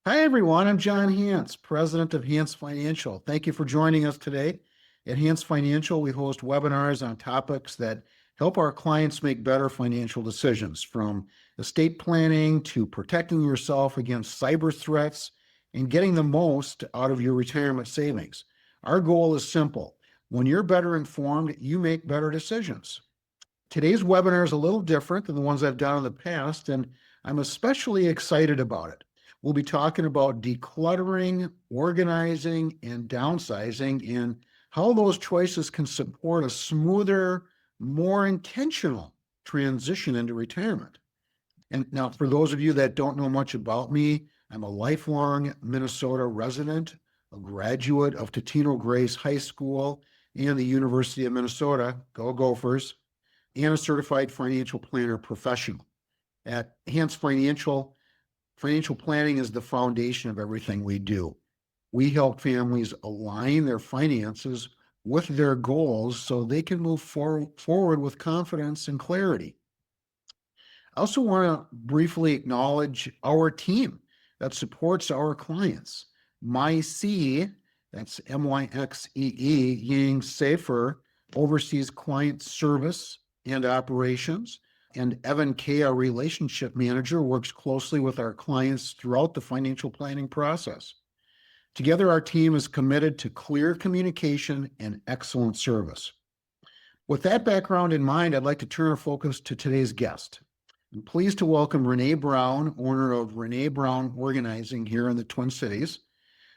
Hi, everyone. I'm John Hance, president of Hance Financial. Thank you for joining us today. At Hance Financial, we host webinars on topics that help our clients make better financial decisions, from estate planning to protecting yourself against cyber threats and getting the most out of your retirement savings. Our goal is simple. When you're better informed, you make better decisions. Today's webinar is a little different than the ones I've done in the past, and I'm especially excited about it. We'll be talking about decluttering, organizing, and downsizing, and how those choices can support a smoother, more intentional transition into retirement. And now, for those of you that don't know much about me, I'm a lifelong Minnesota resident, a graduate of Totino Grace High School and the University of Minnesota. Go Gophers! And a certified financial planner professional. At Hance Financial, financial planning is the foundation of everything we do. We help families align their finances with their goals so they can move forward with confidence and clarity. I also want to briefly acknowledge our team that supports our clients. MyC, that's MYXEE, Ying Safer, oversees client service and operations. And Evan Kay, our relationship manager, works closely with our clients throughout the financial planning process. Together, our team is committed to clear communication and excellent service. With that background in mind, I'd like to turn our focus to today's guest. I'm pleased to welcome Renee Brown, owner of Renee Brown Organizing here in the Twin Cities.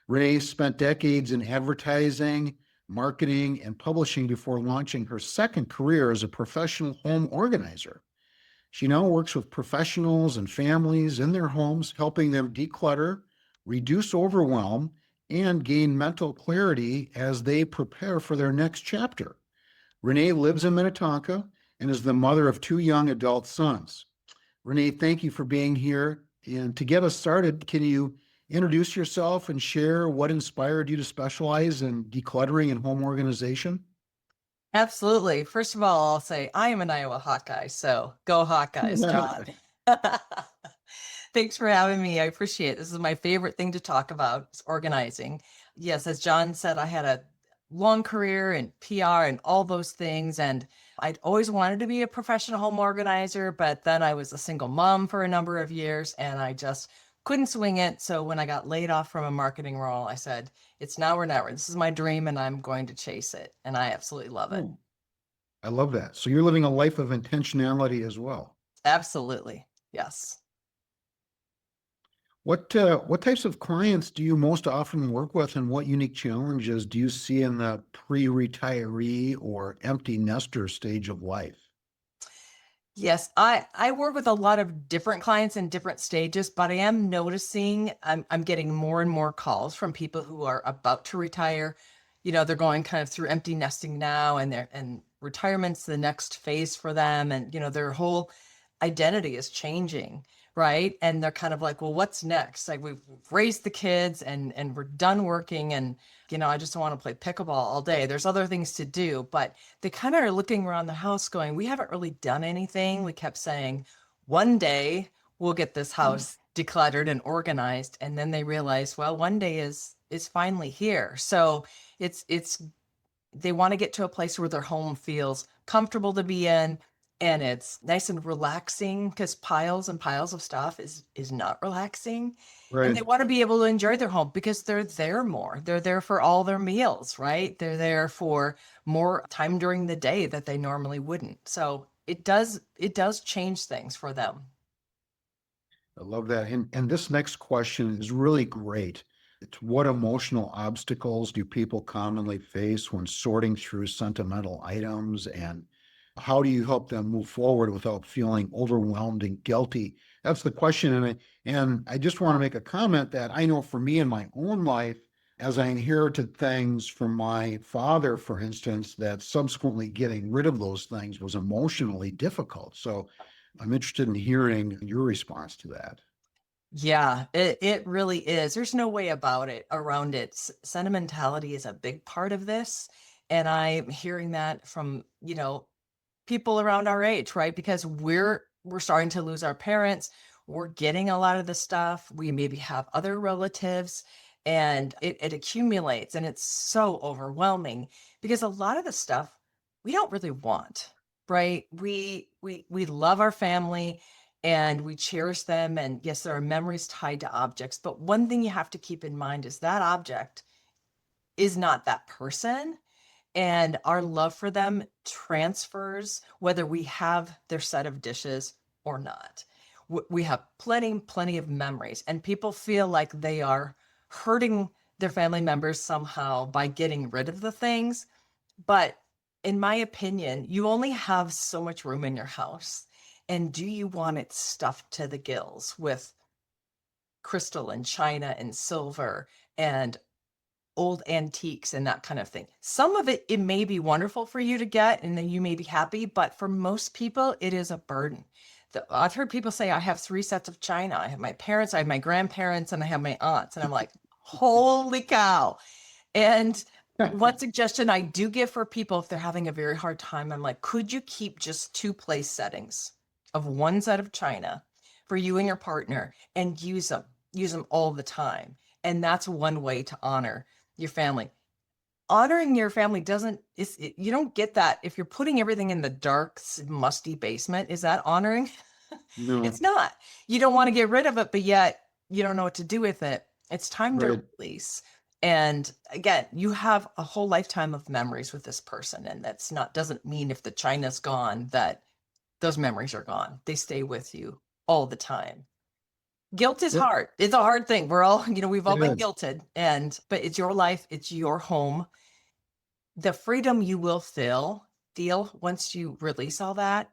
Renee spent decades in advertising, marketing, and publishing before launching her second career as a professional home organizer. She now works with professionals and families in their homes, helping them declutter, reduce overwhelm, and gain mental clarity as they prepare for their next chapter. Renee lives in Minnetonka and is the mother of two young adult sons. Renee, thank you for being here. And to get us started, can you introduce yourself and share what inspired you to specialize in decluttering and home organization? Absolutely. First of all, I'll say I am an Iowa Hawkeye, so go Hawkeyes, John. Thanks for having me. I appreciate it. This is my favorite thing to talk about, is organizing. Yes, as John said, I had a long career in PR and all those things, and I'd always wanted to be a professional home organizer, but then I was a single mom for a number of years, and I just couldn't swing it. So when I got laid off from a marketing role, I said, it's now or never. This is my dream, and I'm going to chase it, and I absolutely love it. I love that. So you're living a life of intentionality as well. Absolutely. Yes. What types of clients do you most often work with, and what unique challenges do you see in the pre-retiree or empty nester stage of life? Yes, I work with a lot of different clients in different stages, but I am noticing I'm getting more and more calls from people who are about to retire. They're going kind of through empty nesting now, and retirement's the next phase for them, and their whole identity is changing, right? And they're kind of like, well, what's next? Like, we've raised the kids and we're done working, and I just don't want to play pickleball all day. There's other things to do, but they kind of are looking around the house going, we haven't really done anything. We kept saying, one day we'll get this house decluttered and organized. And then they realize, well, one day is finally here. So it's they want to get to a place where their home feels comfortable to be in, and it's nice and relaxing, because piles and piles of stuff is not relaxing. And they Right. want to be able to enjoy their home because they're there more. They're there for all their meals, right? They're there for more time during the day that they normally wouldn't. So it does change things for them. I love that. And this next question is really great. It's, what emotional obstacles do people commonly face when sorting through sentimental items, and how do you help them move forward without feeling overwhelmed and guilty? That's the question. And I just want to make a comment that I know for me in my own life, as I inherited things from my father, for instance, that subsequently getting rid of those things was emotionally difficult. So I'm interested in hearing your response to that. Yeah, it really is. There's no way about it around it. Sentimentality is a big part of this. And I'm hearing that from, people around our age, right? Because we're starting to lose our parents. we're getting a lot of the stuff. We maybe have other relatives, and it accumulates, and it's so overwhelming because a lot of the stuff we don't really want, right? We love our family and we cherish them. And yes, there are memories tied to objects, but one thing you have to keep in mind is that object is not that person. And our love for them transfers whether we have their set of dishes or not. We have plenty of memories, and people feel like they are hurting their family members somehow by getting rid of the things. But in my opinion, you only have so much room in your house. And do you want it stuffed to the gills with crystal and china and silver and old antiques and that kind of thing? Some of it, it may be wonderful for you to get and then you may be happy, but for most people, it is a burden. I've heard people say, I have 3 sets of china. I have my parents, I have my grandparents, and I have my aunts. And I'm like, holy cow. And one suggestion I do give for people if they're having a very hard time, I'm like, could you keep just 2 place settings of 1 set of china for you and your partner and use them all the time? And that's one way to honor your family. Honoring your family doesn't, you don't get that if you're putting everything in the dark, musty basement. Is that honoring? No, It's not. You don't want to get rid of it, but yet you don't know what to do with it. It's time to right. release. And again, you have a whole lifetime of memories with this person. And that's not, doesn't mean if the china's gone that those memories are gone. They stay with you all the time. Guilt is It, hard. It's a hard thing. We're all, we've all it been is. guilted, but it's your life, it's your home. The freedom you will feel once you release all that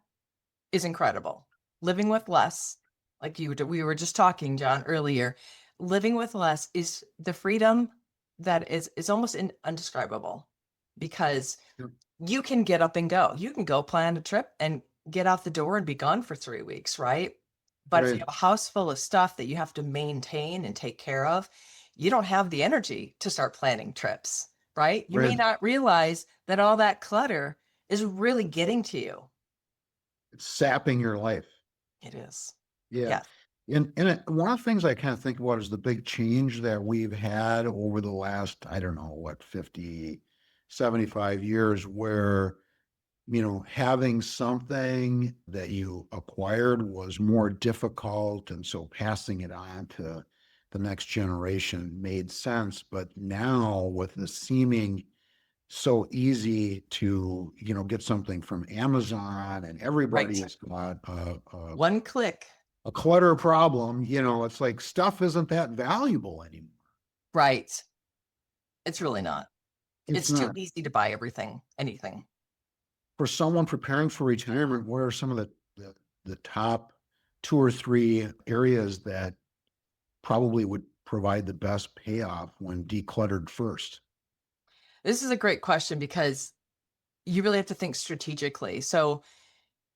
is incredible. Living with less, like we were just talking, John, earlier, living with less is the freedom that is almost undescribable because Yep. you can get up and go. You can go plan a trip and get out the door and be gone for 3 weeks, right? But if you Right. have a house full of stuff that you have to maintain and take care of, you don't have the energy to start planning trips, right? You may Right. not realize that all that clutter is really getting to you. It's sapping your life. It is. Yeah. Yes. One of the things I kind of think about is the big change that we've had over the last, I don't know, what, 50, 75 years, where, having something that you acquired was more difficult. And so passing it on to the next generation made sense. But now with the seeming so easy to, get something from Amazon and everybody Right. has got One click. a clutter problem, it's like stuff isn't that valuable anymore. Right. It's really not. It's It's too not. easy to buy anything. For someone preparing for retirement, what are some of the top 2 or 3 areas that probably would provide the best payoff when decluttered first? This is a great question because you really have to think strategically. So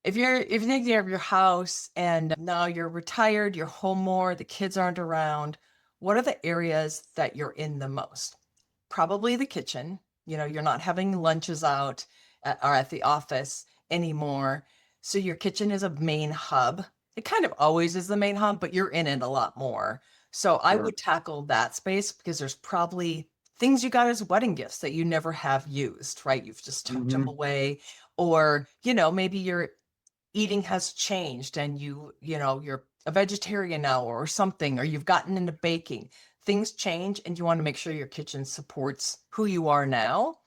if you're thinking of your house and now you're retired, you're home more, the kids aren't around, what are the areas that you're in the most? Probably the kitchen. You're not having lunches out or at the office anymore. So your kitchen is a main hub. It kind of always is the main hub, but you're in it a lot more. So I Sure. would tackle that space because there's probably things you got as wedding gifts that you never have used, right? You've just tucked them Hmm. away. Or, maybe your eating has changed and you're a vegetarian now or something, or you've gotten into baking. Things change and you want to make sure your kitchen supports who you are now.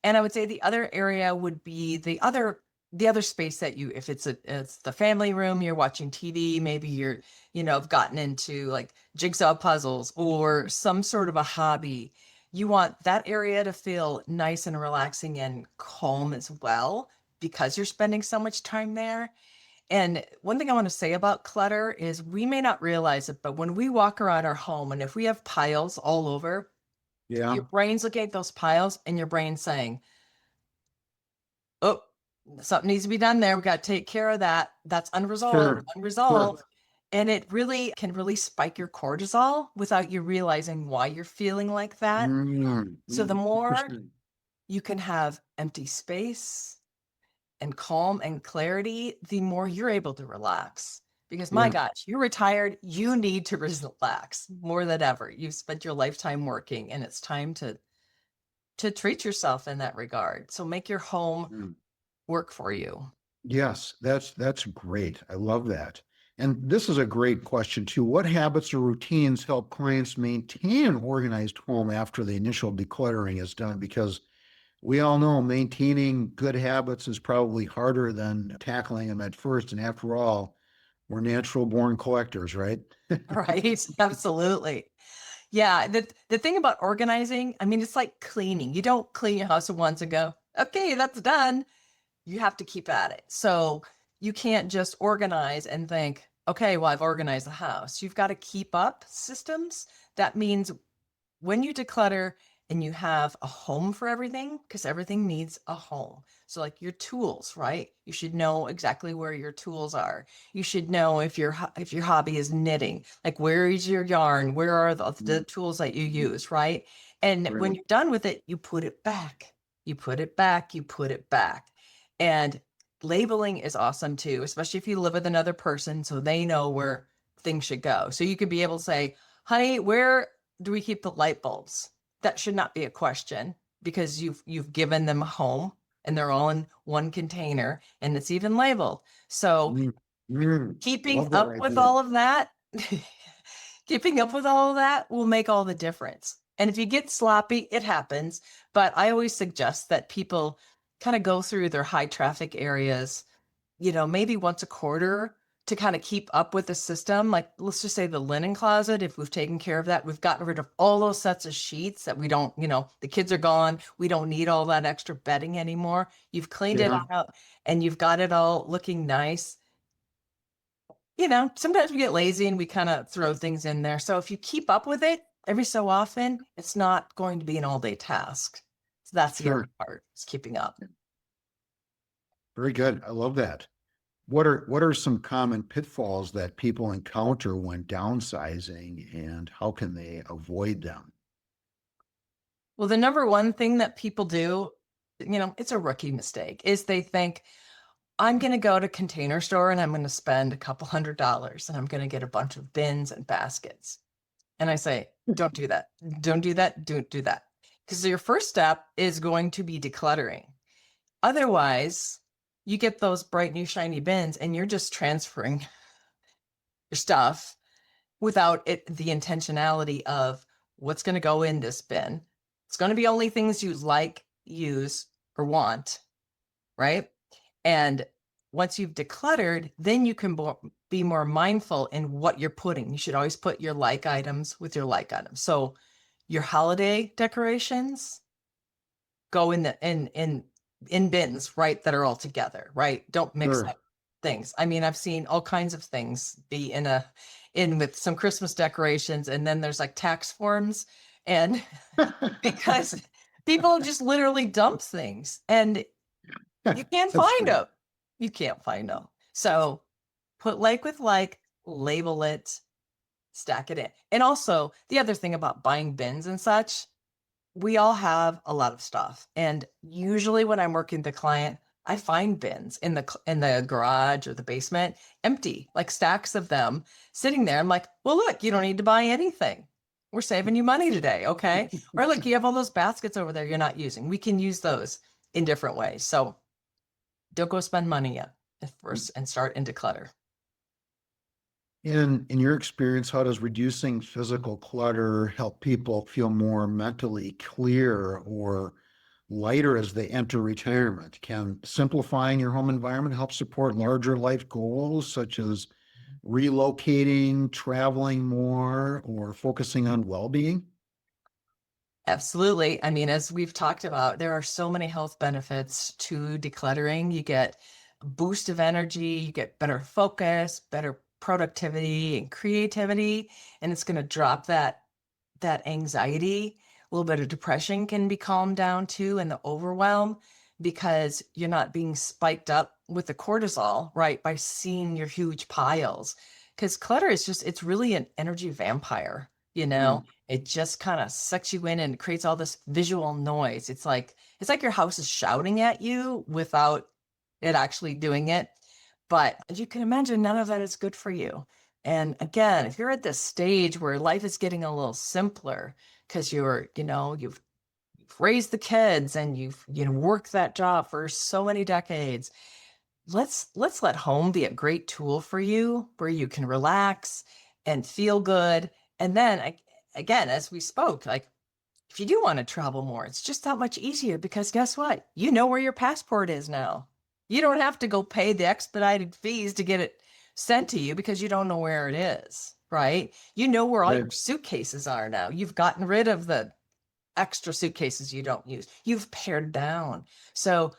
And I would say the other area would be the other space that if it's the family room, you're watching TV, maybe have gotten into like jigsaw puzzles or some sort of a hobby. You want that area to feel nice and relaxing and calm as well because you're spending so much time there. And one thing I want to say about clutter is we may not realize it, but when we walk around our home and if we have piles all over, Yeah. your brain's looking at those piles and your brain's saying, oh, something needs to be done there. We got to take care of that. That's unresolved, Sure. Sure. unresolved. And it really can really spike your cortisol without you realizing why you're feeling like that. So the more Interesting. you can have empty space and calm and clarity, the more you're able to relax because my Yeah. gosh, you're retired, you need to relax more than ever. You've spent your lifetime working, and it's time to treat yourself in that regard. So make your home Mm. work for you. Yes, that's great. I love that. And this is a great question too. What habits or routines help clients maintain an organized home after the initial decluttering is done? Because we all know maintaining good habits is probably harder than tackling them at first. And after all, we're natural born collectors, right? Right? Absolutely. Yeah, the thing about organizing, I mean, it's like cleaning. You don't clean your house once and go, okay, that's done. You have to keep at it. So you can't just organize and think, okay, well, I've organized the house. You've got to keep up systems. That means when you declutter and you have a home for everything, because everything needs a home. So like your tools, right? You should know exactly where your tools are. You should know if your hobby is knitting, like where is your yarn? Where are the Mm. tools that you use, right? And when Right. you're done with it, you put it back. You put it back, you put it back. And labeling is awesome too, especially if you live with another person so they know where things should go. So you could be able to say, honey, where do we keep the light bulbs? That should not be a question because you've given them a home and they're all in one container and it's even labeled. So Mm. Mm. keeping Love that up right with there. all of that, keeping up with all of that will make all the difference. And if you get sloppy, it happens. But I always suggest that people kind of go through their high traffic areas, maybe once a quarter to kind of keep up with the system. Like, let's just say the linen closet, if we've taken care of that, we've gotten rid of all those sets of sheets that we don't, the kids are gone. We don't need all that extra bedding anymore. You've cleaned it Yeah, out and you've got it all looking nice. Sometimes we get lazy and we kind of throw things in there. So if you keep up with it every so often, it's not going to be an all day task. So that's the other sure. part, is keeping up. Very good. I love that. What are some common pitfalls that people encounter when downsizing and how can they avoid them? Well, the number one thing that people do, it's a rookie mistake, is they think, I'm going to go to Container Store and I'm going to spend a couple $100 and I'm going to get a bunch of bins and baskets. And I say, don't do that. Don't do that. Don't do that. Because your first step is going to be decluttering. Otherwise, you get those bright new shiny bins and you're just transferring your stuff without the intentionality of what's going to go in this bin. It's going to be only things you like, use, or want, right? And once you've decluttered, then you can be more mindful in what you're putting. You should always put your like items with your like items. So your holiday decorations go in bins, right? That are all together, right? Don't mix Sure. up things. I mean, I've seen all kinds of things be in with some Christmas decorations, and then there's like tax forms, and because people just literally dump things, and you can't That's find true. them. You can't find them. So put like with like, label it, stack it in. And also, the other thing about buying bins and such, we all have a lot of stuff. And usually when I'm working with the client, I find bins in the garage or the basement empty, like stacks of them sitting there. I'm like, well, look, you don't need to buy anything. We're saving you money today, okay? Or look, you have all those baskets over there you're not using. We can use those in different ways. So don't go spend money yet at first and start into clutter. In your experience, how does reducing physical clutter help people feel more mentally clear or lighter as they enter retirement? Can simplifying your home environment help support larger life goals such as relocating, traveling more, or focusing on well-being? Absolutely. I mean, as we've talked about, there are so many health benefits to decluttering. You get a boost of energy, you get better focus, better productivity and creativity, and it's going to drop that anxiety. A little bit of depression can be calmed down too, and the overwhelm, because you're not being spiked up with the cortisol, right? By seeing your huge piles. Because clutter is it's really an energy vampire, you know? Mm. It just kind of sucks you in and creates all this visual noise. It's like your house is shouting at you without it actually doing it. But as you can imagine, none of that is good for you. And again, if you're at this stage where life is getting a little simpler because you've raised the kids and you've worked that job for so many decades, let's let home be a great tool for you where you can relax and feel good. And then again, as we spoke, like if you do want to travel more, it's just that much easier because guess what? You know where your passport is now. You don't have to go pay the expedited fees to get it sent to you because you don't know where it is, right? You know where all Right. your suitcases are now. You've gotten rid of the extra suitcases you don't use. You've pared down. So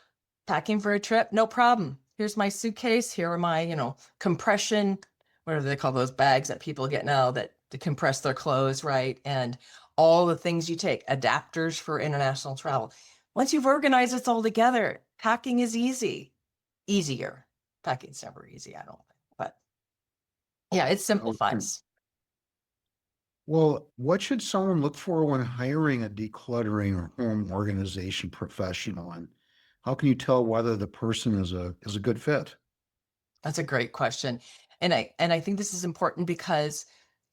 packing for a trip, no problem. Here's my suitcase. Here are my, compression, what do they call those bags that people get now that to compress their clothes, right? And all the things you take, adapters for international travel. Once you've organized it all together, packing is easier. Packing's never easy, I don't think. But yeah, it Okay. simplifies. Well, what should someone look for when hiring a decluttering or home organization professional? And how can you tell whether the person is a good fit? That's a great question. And I think this is important because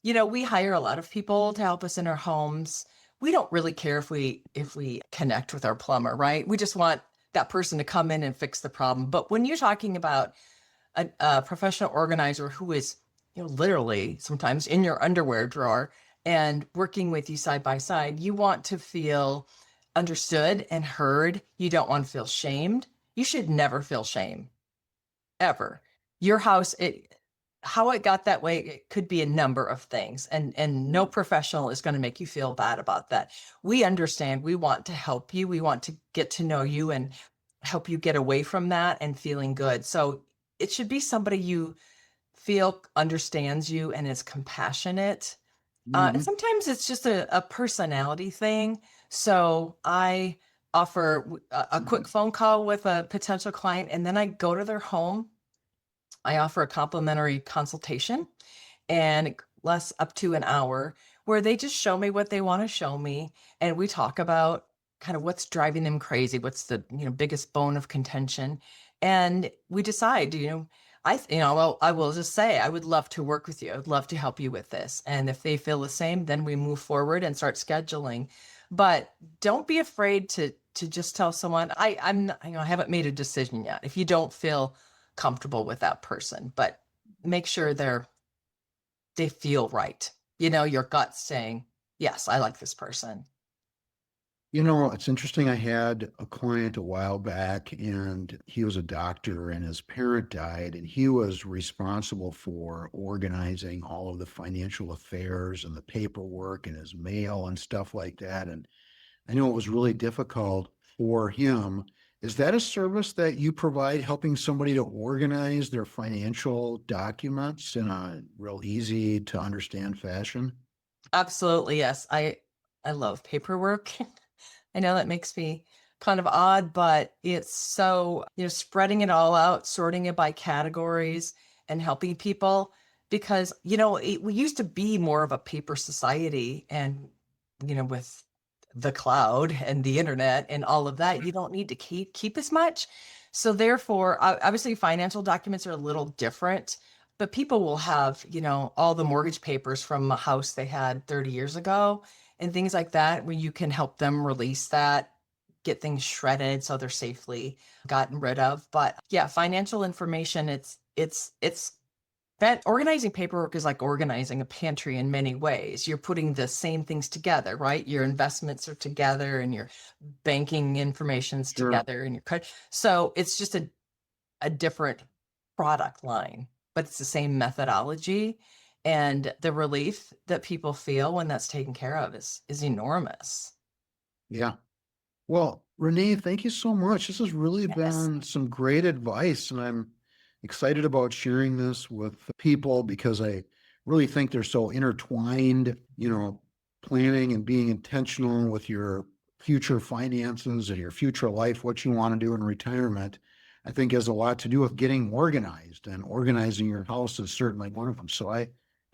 we hire a lot of people to help us in our homes. We don't really care if we connect with our plumber, right? We just want that person to come in and fix the problem. But when you're talking about a professional organizer who is, literally sometimes in your underwear drawer and working with you side by side, you want to feel understood and heard. You don't want to feel shamed. You should never feel shame ever. Your house, how it got that way, it could be a number of things, and no professional is going to make you feel bad about that. We understand. We want to help you. We want to get to know you and help you get away from that and feeling good. So it should be somebody you feel understands you and is compassionate. And Hmm. sometimes it's just a personality thing. So I offer a quick phone call with a potential client, and then I go to their home. I offer a complimentary consultation and it lasts up to an hour where they just show me what they want to show me. And we talk about kind of what's driving them crazy, what's the biggest bone of contention. And we decide, well, I will just say, I would love to work with you. I'd love to help you with this. And if they feel the same, then we move forward and start scheduling. But don't be afraid to just tell someone, I haven't made a decision yet. If you don't feel comfortable with that person, but make sure they feel right. Your gut saying, yes, I like this person. It's interesting. I had a client a while back, and he was a doctor, and his parent died, and he was responsible for organizing all of the financial affairs and the paperwork and his mail and stuff like that. And I know it was really difficult for him. Is that a service that you provide, helping somebody to organize their financial documents in a real easy to understand fashion? Absolutely, yes. I love paperwork. I know that makes me kind of odd, but it's so, spreading it all out, sorting it by categories and helping people because, we used to be more of a paper society and, with the cloud and the internet and all of that, you don't need to keep as much. So therefore, obviously financial documents are a little different, but people will have, all the mortgage papers from a house they had 30 years ago and things like that, where you can help them release that, get things shredded so they're safely gotten rid of. But yeah, financial information, it's that organizing paperwork is like organizing a pantry in many ways. You're putting the same things together, right? Your investments are together and your banking information's Sure. together and your credit. So it's just a different product line, but it's the same methodology. And the relief that people feel when that's taken care of is enormous. Yeah. Well, Renee, thank you so much. This has really Yes. been some great advice, and I'm excited about sharing this with people because I really think they're so intertwined, planning and being intentional with your future finances and your future life, what you want to do in retirement. I think has a lot to do with getting organized, and organizing your house is certainly one of them. So I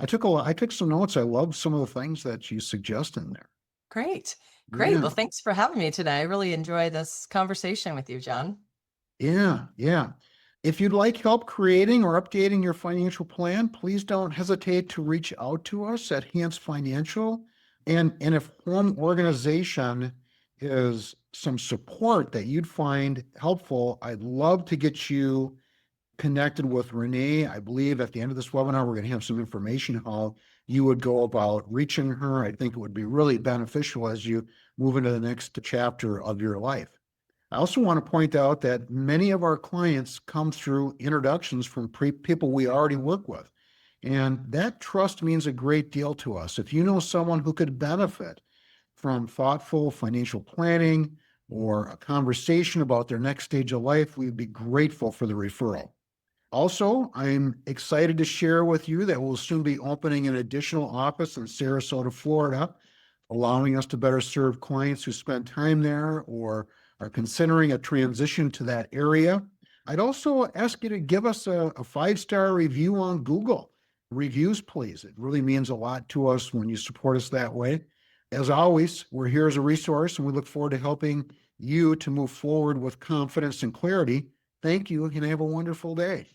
took some notes. I love some of the things that you suggest in there. Great. Great. Well, Yeah. thanks for having me today. I really enjoy this conversation with you, John. Yeah, yeah. If you'd like help creating or updating your financial plan, please don't hesitate to reach out to us at Hans Financial. And if home organization is some support that you'd find helpful, I'd love to get you connected with Renee. I believe at the end of this webinar, we're going to have some information how you would go about reaching her. I think it would be really beneficial as you move into the next chapter of your life. I also want to point out that many of our clients come through introductions from people we already work with. And that trust means a great deal to us. If you know someone who could benefit from thoughtful financial planning or a conversation about their next stage of life, we'd be grateful for the referral. Also, I'm excited to share with you that we'll soon be opening an additional office in Sarasota, Florida, allowing us to better serve clients who spend time there or are considering a transition to that area. I'd also ask you to give us a 5-star review on Google. Reviews, please. It really means a lot to us when you support us that way. As always, we're here as a resource, and we look forward to helping you to move forward with confidence and clarity. Thank you, and have a wonderful day.